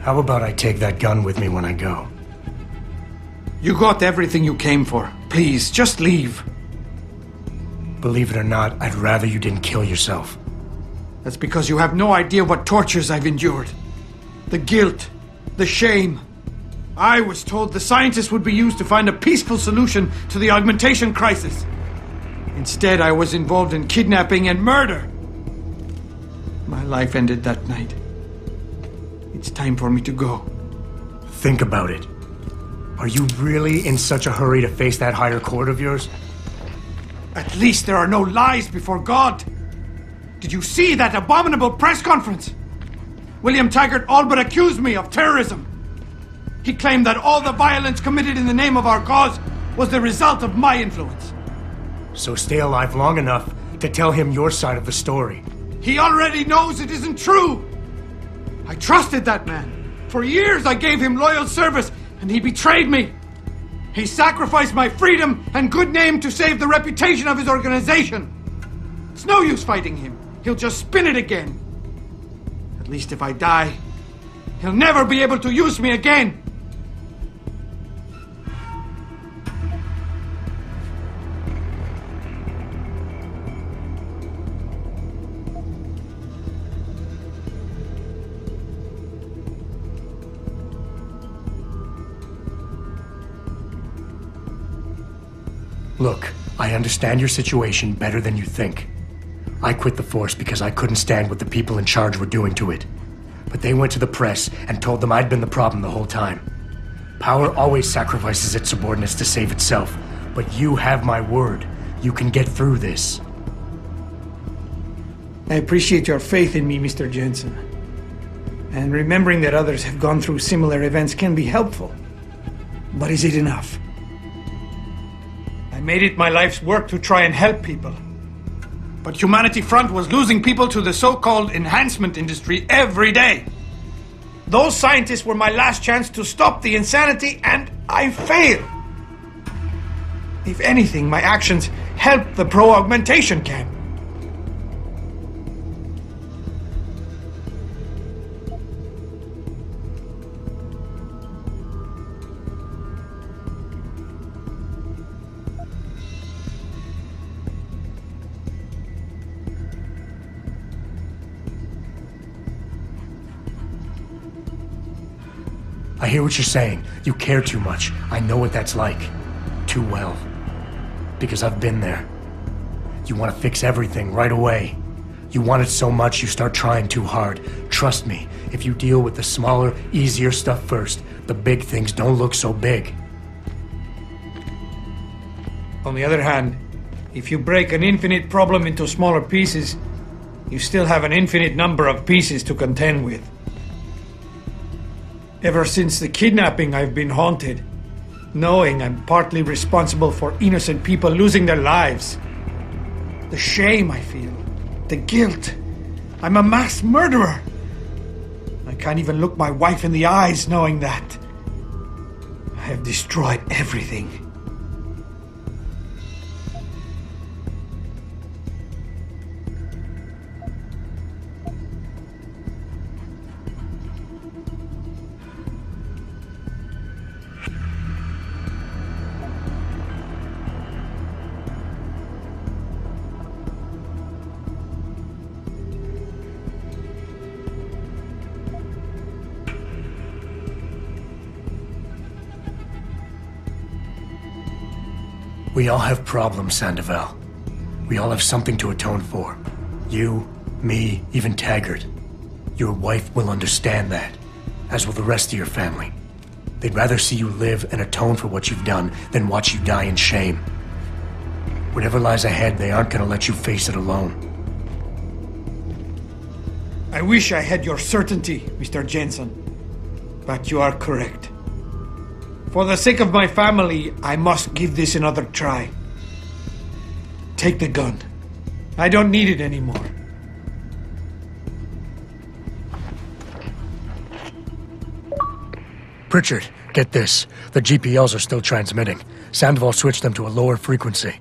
How about I take that gun with me when I go? You got everything you came for. Please, just leave. Believe it or not, I'd rather you didn't kill yourself. That's because you have no idea what tortures I've endured. The guilt, the shame. I was told the scientists would be used to find a peaceful solution to the augmentation crisis. Instead, I was involved in kidnapping and murder. My life ended that night. It's time for me to go. Think about it. Are you really in such a hurry to face that higher court of yours? At least there are no lies before God. Did you see that abominable press conference? William Taggart all but accused me of terrorism. He claimed that all the violence committed in the name of our cause was the result of my influence. So stay alive long enough to tell him your side of the story. He already knows it isn't true. I trusted that man. For years I gave him loyal service, and he betrayed me. He sacrificed my freedom and good name to save the reputation of his organization. It's no use fighting him. He'll just spin it again. At least if I die, he'll never be able to use me again. Look, I understand your situation better than you think. I quit the force because I couldn't stand what the people in charge were doing to it. But they went to the press and told them I'd been the problem the whole time. Power always sacrifices its subordinates to save itself. But you have my word. You can get through this. I appreciate your faith in me, Mr. Jensen. And remembering that others have gone through similar events can be helpful. But is it enough? I made it my life's work to try and help people. But Humanity Front was losing people to the so-called enhancement industry every day. Those scientists were my last chance to stop the insanity, and I failed. If anything, my actions helped the pro-augmentation camp. I hear what you're saying. You care too much. I know what that's like. Too well. Because I've been there. You want to fix everything right away. You want it so much you start trying too hard. Trust me, if you deal with the smaller, easier stuff first, the big things don't look so big. On the other hand, if you break an infinite problem into smaller pieces, you still have an infinite number of pieces to contend with. Ever since the kidnapping, I've been haunted, knowing I'm partly responsible for innocent people losing their lives. The shame I feel, the guilt. I'm a mass murderer. I can't even look my wife in the eyes knowing that. I have destroyed everything. We all have problems, Sandoval. We all have something to atone for. You, me, even Taggart. Your wife will understand that, as will the rest of your family. They'd rather see you live and atone for what you've done than watch you die in shame. Whatever lies ahead, they aren't gonna let you face it alone. I wish I had your certainty, Mr. Jensen. But you are correct. For the sake of my family, I must give this another try. Take the gun. I don't need it anymore. Pritchard, get this. The GPLs are still transmitting. Sandoval switched them to a lower frequency.